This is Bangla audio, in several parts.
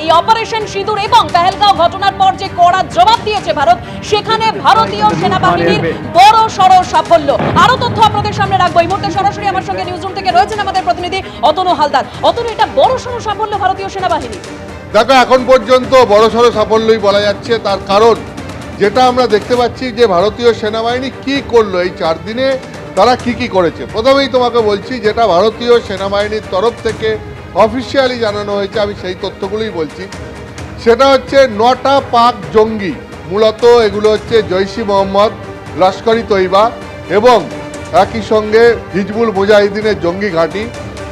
এই অপারেশন সিঁদুর এবং পেহেলগাঁও ঘটনার পর যে কড়া জবাব দিয়েছে ভারত, সেখানে ভারতীয় সেনাবাহিনীর বড় সড় সাফল্য। আরো তথ্য আপনাদের সামনে রাখবো। এই মুহূর্তে সরাসরি আমার সঙ্গে নিউজরুম থেকে রয়েছেন আমাদের প্রতিনিধি অতনু হালদার। অতনু, এটা বড় সড় সাফল্য ভারতীয় সেনাবাহিনী। দেখো, এখন পর্যন্ত বড়সড় সাফল্যই বলা যাচ্ছে। তার কারণ যেটা আমরা দেখতে পাচ্ছি যে ভারতীয় সেনাবাহিনী কি করলো এই 4 দিনে, তারা কি করেছে। প্রথমেই তোমাকে বলছি, যেটা ভারতীয় সেনাবাহিনীর তরফ থেকে অফিসিয়ালি জানানো হয়েছে, আমি সেই তথ্যগুলোই বলছি। সেটা হচ্ছে 9টা পাক জঙ্গি, মূলত এগুলো হচ্ছে জৈশ-ই মোহাম্মদ, লস্কর-ই তৈবা এবং একই সঙ্গে হিজবুল মুজাহিদিনের জঙ্গি ঘাঁটি।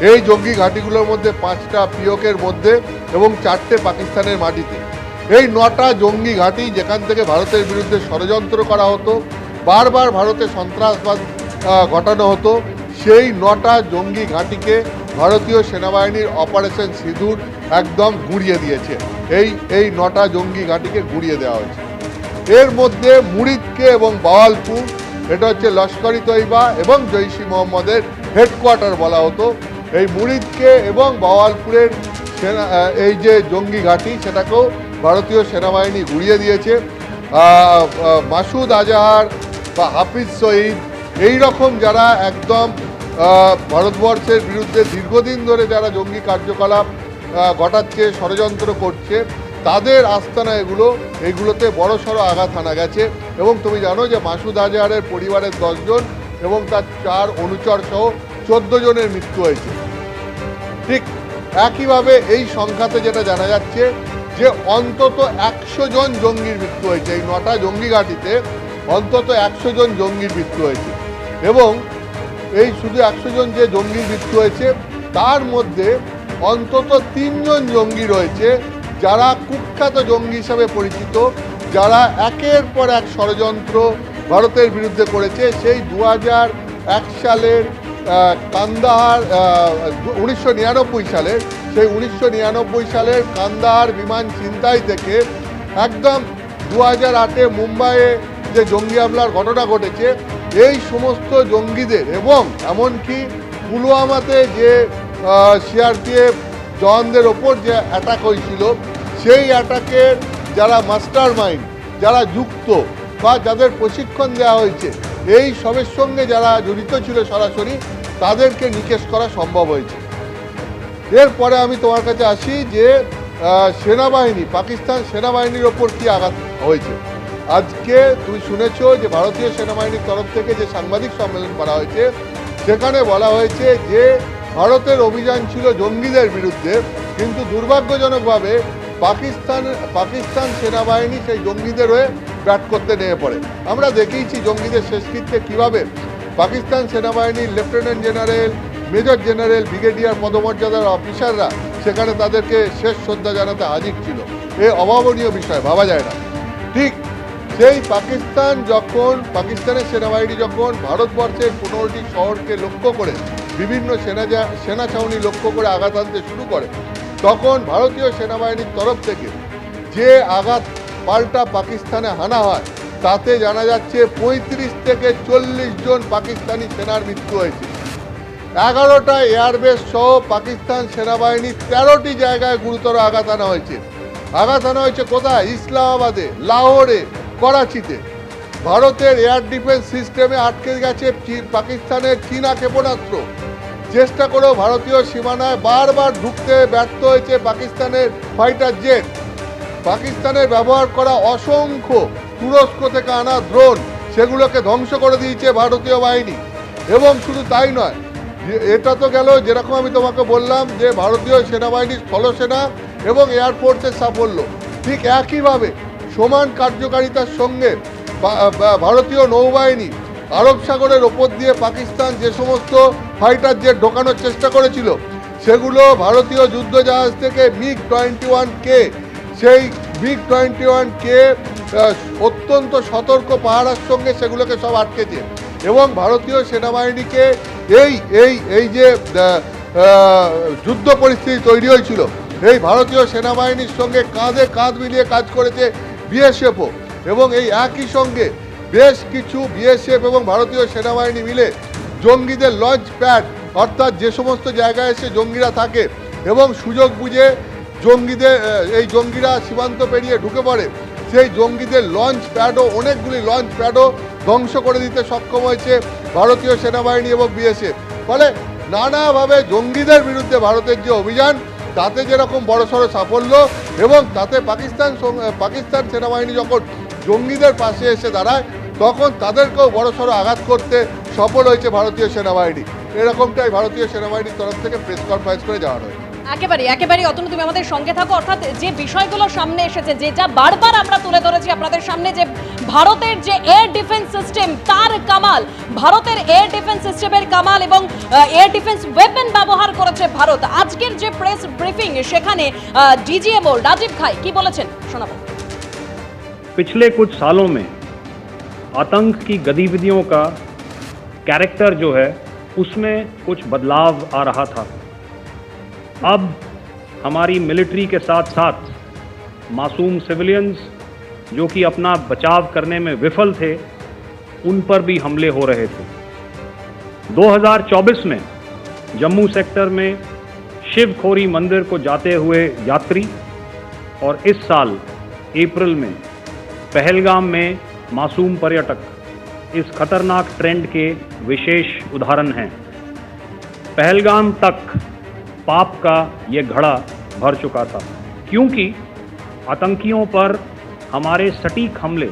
এই জঙ্গি ঘাঁটিগুলোর মধ্যে 5টা পিওকের মধ্যে এবং 4টে পাকিস্তানের মাটিতে। এই 9টা জঙ্গি ঘাঁটি যেখান থেকে ভারতের বিরুদ্ধে ষড়যন্ত্র করা হতো, বারবার ভারতে সন্ত্রাসবাদ ঘটানো হতো, সেই 9টা জঙ্গি ঘাঁটিকে ভারতীয় সেনাবাহিনীর অপারেশন সিঁদুর একদম গুঁড়িয়ে দিয়েছে। এই 9টা জঙ্গি ঘাঁটিকে গুঁড়িয়ে দেওয়া হয়েছে। এর মধ্যে মুরিদকে এবং বাওয়ালপুর, এটা হচ্ছে লস্কর-ই তৈবা এবং জৈশ-ই মোহাম্মদের হেডকোয়ার্টার বলা হতো। এই মুরিদকে এবং বাওয়ালপুরের এই যে জঙ্গি ঘাঁটি, সেটাকেও ভারতীয় সেনাবাহিনী গুঁড়িয়ে দিয়েছে। মাসুদ আজহার বা হাফিজ সঈদ, এই রকম যারা একদম ভারতবর্ষের বিরুদ্ধে দীর্ঘদিন ধরে যারা জঙ্গি কার্যকলাপ ঘটাচ্ছে, ষড়যন্ত্র করছে, তাদের আস্তানা এগুলোতে বড়সড় আঘাত হানা গেছে। এবং তুমি জানো যে মাসুদ আজহারের পরিবারের 10 জন এবং তার 4 অনুচর সহ 14 জনের মৃত্যু হয়েছে। ঠিক একইভাবে এই সংখ্যাতে যেটা জানা যাচ্ছে যে অন্তত 100 জন জঙ্গির মৃত্যু হয়েছে। এই 9টা জঙ্গি ঘাঁটিতে অন্তত 100 জন জঙ্গির মৃত্যু হয়েছে। এবং এই শুধু 100 জন যে জঙ্গির মৃত্যু হয়েছে, তার মধ্যে অন্তত 3 জন জঙ্গি রয়েছে যারা কুখ্যাত জঙ্গি হিসাবে পরিচিত, যারা একের পর এক ষড়যন্ত্র ভারতের বিরুদ্ধে করেছে। সেই 2001 সালের কান্দাহার 1999 সালের সেই 1999 সালের কান্দাহার বিমান ছিনতাই থেকে একদম 2008-এ মুম্বাইয়ে যে জঙ্গি হামলার ঘটনা ঘটেছে, এই সমস্ত জঙ্গিদের এবং এমনকি পুলওয়ামাতে যে সিআরপিএফ জওয়ানদের ওপর যে অ্যাটাক হয়েছিল, সেই অ্যাটাকের যারা মাস্টার মাইন্ড, যারা যুক্ত বা যাদের প্রশিক্ষণ দেওয়া হয়েছে, এই সবের সঙ্গে যারা জড়িত ছিল সরাসরি, তাদেরকে নিকেশ করা সম্ভব হয়েছে। এরপরে আমি তোমার কাছে আসি যে সেনাবাহিনী, পাকিস্তান সেনাবাহিনীর ওপর কি আঘাত হয়েছে। আজকে তুমি শুনেছ যে ভারতীয় সেনাবাহিনীর তরফ থেকে যে সাংবাদিক সম্মেলন করা হয়েছে, সেখানে বলা হয়েছে যে ভারতের অভিযান ছিল জঙ্গিদের বিরুদ্ধে, কিন্তু দুর্ভাগ্যজনকভাবে পাকিস্তান সেনাবাহিনী সেই জঙ্গিদের হয়ে ব্যাট করতে নেমে পড়ে। আমরা দেখিয়েছি জঙ্গিদের শেষকৃত্যে কীভাবে পাকিস্তান সেনাবাহিনীর lieutenant general, major general, brigadier পদমর্যাদার অফিসাররা সেখানে তাদেরকে শেষ শ্রদ্ধা জানাতে হাজির ছিল। এ অভাবনীয় বিষয়, ভাবা যায় না। ঠিক সেই পাকিস্তানের সেনাবাহিনী যখন ভারতবর্ষের 15টি শহরকে লক্ষ্য করে বিভিন্ন সেনা ছাউনি লক্ষ্য করে আঘাত আনতে শুরু করে, তখন ভারতীয় সেনাবাহিনীর তরফ থেকে যে আঘাত পাল্টা পাকিস্তানে হানা হয়, তাতে জানা যাচ্ছে 35 থেকে 40 জন পাকিস্তানি সেনার মৃত্যু হয়েছে। 11টা এয়ারবেস সহ পাকিস্তান সেনাবাহিনীর 13টি জায়গায় গুরুতর আঘাত আনা হয়েছে। আঘাত আনা হয়েছে কোথায়? ইসলামাবাদে, লাহোরে, করাচিতে। ভারতের এয়ার ডিফেন্স সিস্টেমে আটকে গেছে পাকিস্তানের চীনা ক্ষেপণাস্ত্র। চেষ্টা করেও ভারতীয় সীমানায় বারবার ঢুকতে ব্যর্থ হয়েছে পাকিস্তানের ফাইটার জেট। পাকিস্তানের ব্যবহার করা অসংখ্য তুরস্ক থেকে আনা ড্রোন, সেগুলোকে ধ্বংস করে দিয়েছে ভারতীয় বাহিনী। এবং শুধু তাই নয়, এটা তো গেল যেরকম আমি তোমাকে বললাম যে ভারতীয় সেনাবাহিনীর স্থলসেনা এবং এয়ারফোর্সের সাফল্য, ঠিক একইভাবে সমান কার্যকারিতার সঙ্গে ভারতীয় নৌবাহিনী আরব সাগরের ওপর দিয়ে পাকিস্তান যে সমস্ত ফাইটার জেট ঢোকানোর চেষ্টা করেছিল, সেগুলো ভারতীয় যুদ্ধজাহাজ থেকে MiG-21K, সেই MiG-21K অত্যন্ত সতর্ক পাহারার সঙ্গে সেগুলোকে সব আটকেছে। এবং ভারতীয় সেনাবাহিনীকে এই যে যুদ্ধ পরিস্থিতি তৈরি হয়েছিল, এই ভারতীয় সেনাবাহিনীর সঙ্গে কাঁধে কাঁধ মিলিয়ে কাজ করেছে বিএসএফও। এবং এই একই সঙ্গে বেশ কিছু বিএসএফ এবং ভারতীয় সেনাবাহিনী মিলে জঙ্গিদের লঞ্চ প্যাড, অর্থাৎ যে সমস্ত জায়গায় এসে জঙ্গিরা থাকে এবং সুযোগ বুঝে এই জঙ্গিরা সীমান্ত পেরিয়ে ঢুকে পড়ে, সেই জঙ্গিদের লঞ্চ প্যাডও, অনেকগুলি লঞ্চ প্যাডও ধ্বংস করে দিতে সক্ষম হয়েছে ভারতীয় সেনাবাহিনী এবং বিএসএফ। ফলে নানাভাবে জঙ্গিদের বিরুদ্ধে ভারতের যে অভিযান, তাতে যেরকম বড়সড় সাফল্য, এবং তাতে পাকিস্তান সেনাবাহিনী যখন জঙ্গিদের পাশে এসে দাঁড়ায়, তখন তাদেরকেও বড়সড় আঘাত করতে সফল হয়েছে ভারতীয় সেনাবাহিনী। এরকমটাই ভারতীয় সেনাবাহিনীর তরফ থেকে প্রেস কনফারেন্স করে যাওয়া হয়। একেবারে অতনু, তুমি আমাদের সঙ্গে থাকো। অর্থাৎ যে বিষয়গুলো সামনে এসেছে, যেটা বারবার আমরা তুলে ধরেছি আপনাদের সামনে, যে ভারতের যে এয়ার ডিফেন্স সিস্টেম তার কামাল, ভারতের এয়ার ডিফেন্স সিস্টেমের কামাল, এবং এয়ার ডিফেন্স ওয়েপন ব্যবহার করেছে ভারত। আজকের যে প্রেস ব্রিফিং, সেখানে ডিজিএমও রাজীব খাই কি বলেছেন শোনাবো। पिछले कुछ सालों में आतंक की गतिविधियों का कैरेक्टर जो है उसमें कुछ बदलाव आ रहा था। अब हमारी मिलिट्री के साथ साथ मासूम सिविलियंस जो कि अपना बचाव करने में विफल थे, उन पर भी हमले हो रहे थे। 2024 में जम्मू सेक्टर में शिवखोरी मंदिर को जाते हुए यात्री, और इस साल अप्रैल में पहलगाम में मासूम पर्यटक इस खतरनाक ट्रेंड के विशेष उदाहरण हैं। पहलगाम तक पाप का ये घड़ा भर चुका था, क्योंकि आतंकियों पर हमारे सटीक हमले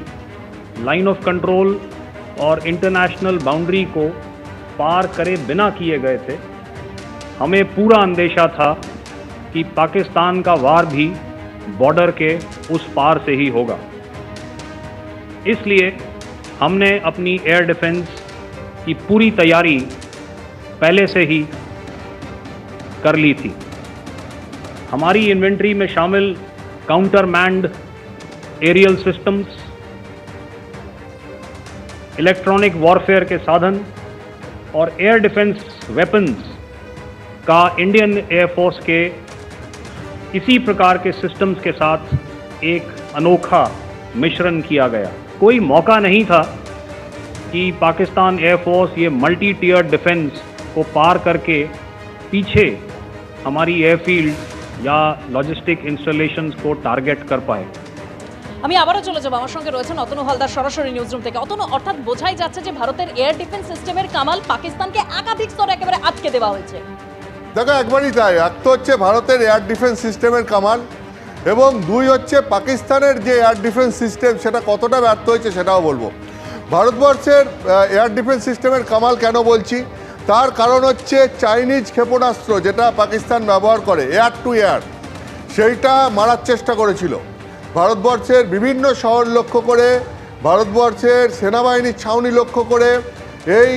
लाइन ऑफ कंट्रोल और इंटरनेशनल बाउंड्री को पार करे बिना किए गए थे। हमें पूरा अंदेशा था कि पाकिस्तान का वार भी बॉर्डर के उस पार से ही होगा। इसलिए हमने अपनी एयर डिफेंस की पूरी तैयारी पहले से ही कर ली थी। हमारी इन्वेंट्री में शामिल counter manned aerial systems, electronic warfare के साधन और एयर डिफेंस वेपन्स का इंडियन एयरफोर्स के इसी प्रकार के सिस्टम्स के साथ एक अनोखा मिश्रण किया गया। कोई मौका नहीं था कि पाकिस्तान एयरफोर्स ये मल्टी टियर डिफेंस को पार करके पीछे हमारी एयरफील्ड या लॉजिस्टिक इंस्टॉलेशंस को टारगेट कर पाए। আমি আবারও চলে যাবো, আমার সঙ্গে রয়েছেন অতনু হালদার সরাসরি নিউজরুম থেকে। অতনু, অর্থাৎ বোঝাই যাচ্ছে যে ভারতের এয়ার ডিফেন্স সিস্টেমের কামাল পাকিস্তানকে একাধিক স্তরে একেবারে আটকে দেওয়া হয়েছে। দেখো, একবারই তাই। এক তো হচ্ছে ভারতের এয়ার ডিফেন্স সিস্টেমের কামাল, এবং দুই হচ্ছে পাকিস্তানের যে এয়ার ডিফেন্স সিস্টেম সেটা কতটা ব্যর্থ হয়েছে সেটাও বলবো। ভারতবর্ষের এয়ার ডিফেন্স সিস্টেমের কামাল কেন বলছি, তার কারণ হচ্ছে চাইনিজ ক্ষেপণাস্ত্র যেটা পাকিস্তান ব্যবহার করে এয়ার টু এয়ার, সেইটা মারার চেষ্টা করেছিল। ভারতবর্ষের বিভিন্ন শহর লক্ষ্য করে, ভারতবর্ষের সেনাবাহিনীর ছাউনি লক্ষ্য করে এই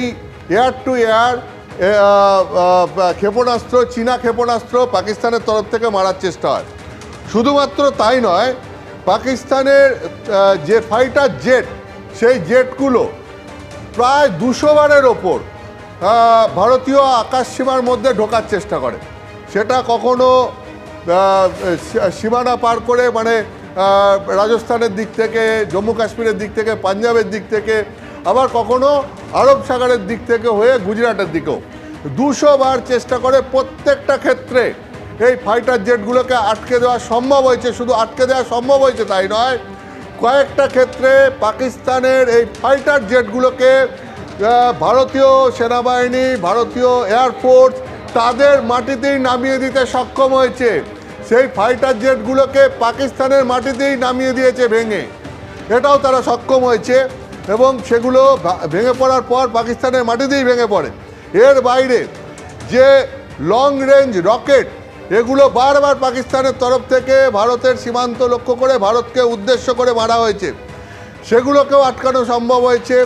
এয়ার টু এয়ার ক্ষেপণাস্ত্র, চীনা ক্ষেপণাস্ত্র পাকিস্তানের তরফ থেকে মারার চেষ্টা হয়। শুধুমাত্র তাই নয়, পাকিস্তানের যে ফাইটার জেট, সেই জেটগুলো প্রায় 200 বারের ওপর ভারতীয় আকাশসীমার মধ্যে ঢোকার চেষ্টা করে। সেটা কখনো সীমানা পার করে, মানে রাজস্থানের দিক থেকে, জম্মু কাশ্মীরের দিক থেকে, পাঞ্জাবের দিক থেকে, আবার কখনো আরব সাগরের দিক থেকে হয়ে গুজরাটের দিকেও 200 বার চেষ্টা করে। প্রত্যেকটা ক্ষেত্রে এই ফাইটার জেটগুলোকে আটকে দেওয়া সম্ভব হয়েছে। শুধু আটকে দেওয়া সম্ভব হয়েছে তাই নয়, কয়েকটা ক্ষেত্রে পাকিস্তানের এই ফাইটার জেটগুলোকে ভারতীয় সেনাবাহিনী, ভারতীয় এয়ারফোর্স তাদের মাটিতেই নামিয়ে দিতে সক্ষম হয়েছে। সেই ফাইটার জেটগুলোকে পাকিস্তানের মাটিতেই নামিয়ে দিয়েছে ভেঙে, এটাও তারা সক্ষম হয়েছে, এবং সেগুলো ভেঙে পড়ার পর পাকিস্তানের মাটিতেই ভেঙে পড়ে। এর বাইরে যে লং রেঞ্জ রকেট, এগুলো বারবার পাকিস্তানের তরফ থেকে ভারতের সীমান্ত লক্ষ্য করে, ভারতকে উদ্দেশ্য করে মারা হয়েছে, সেগুলোকেও আটকানো সম্ভব হয়েছে।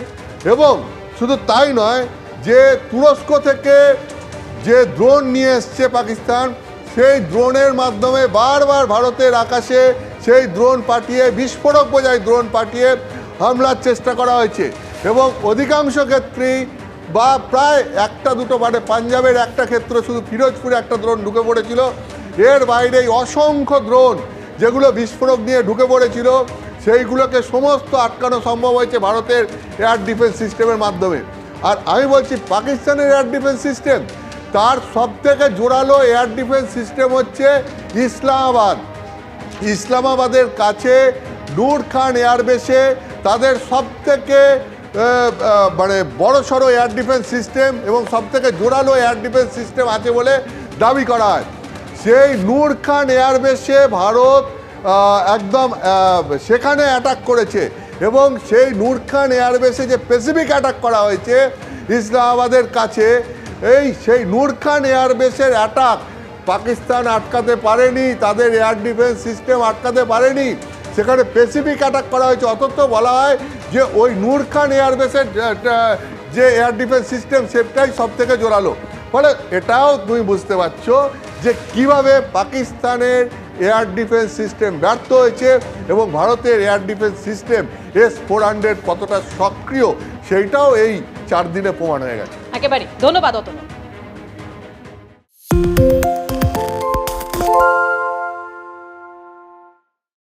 এবং শুধু তাই নয়, যে তুরস্ক থেকে যে ড্রোন নিয়ে এসছে পাকিস্তান, সেই ড্রোনের মাধ্যমে বারবার ভারতের আকাশে সেই ড্রোন পাঠিয়ে, বিস্ফোরক বোঝাই ড্রোন পাঠিয়ে হামলার চেষ্টা করা হয়েছে। এবং অধিকাংশ ক্ষেত্রেই, বা প্রায় একটা দুটো, মানে পাঞ্জাবের একটা ক্ষেত্রে শুধু ফিরোজপুরে একটা ড্রোন ঢুকে পড়েছিল। এর বাইরে অসংখ্য ড্রোন যেগুলো বিস্ফোরক নিয়ে ঢুকে পড়েছিল, সেইগুলোকে সমস্ত আটকানো সম্ভব হয়েছে ভারতের এয়ার ডিফেন্স সিস্টেমের মাধ্যমে। আর আমি বলছি, পাকিস্তানের এয়ার ডিফেন্স সিস্টেম তার সবথেকে জোরালো এয়ার ডিফেন্স সিস্টেম হচ্ছে ইসলামাবাদ। ইসলামাবাদের কাছে নূর খান এয়ারবেসে তাদের সবথেকে মানে বড়সড় এয়ার ডিফেন্স সিস্টেম এবং সবথেকে জোরালো এয়ার ডিফেন্স সিস্টেম আছে বলে দাবি করা হয়। সেই নূর খান এয়ারবেসে ভারত একদম সেখানে অ্যাটাক করেছে এবং সেই নূর খান এয়ারবেসে যে স্পেসিফিক অ্যাটাক করা হয়েছে ইসলামাবাদের কাছে, সেই নূর খান এয়ারবেসের অ্যাটাক পাকিস্তান আটকাতে পারেনি, তাদের এয়ার ডিফেন্স সিস্টেম আটকাতে পারেনি, সেখানে স্পেসিফিক অ্যাটাক করা হয়েছে। অথচ বলা হয় যে ওই নূর খান এয়ারবেসের যে এয়ার ডিফেন্স সিস্টেম সেটাই সব থেকে জোরালো। ফলে এটাও তুমি বুঝতে পারছো যে কিভাবে পাকিস্তানের এয়ার ডিফেন্স সিস্টেম ব্যর্থ হয়েছে এবং ভারতের এয়ার ডিফেন্স সিস্টেম S-400 কতটা সক্রিয় সেইটাও এই 4 দিনে প্রমাণ হয়ে গেছে। একেবারে ধন্যবাদ অতনু।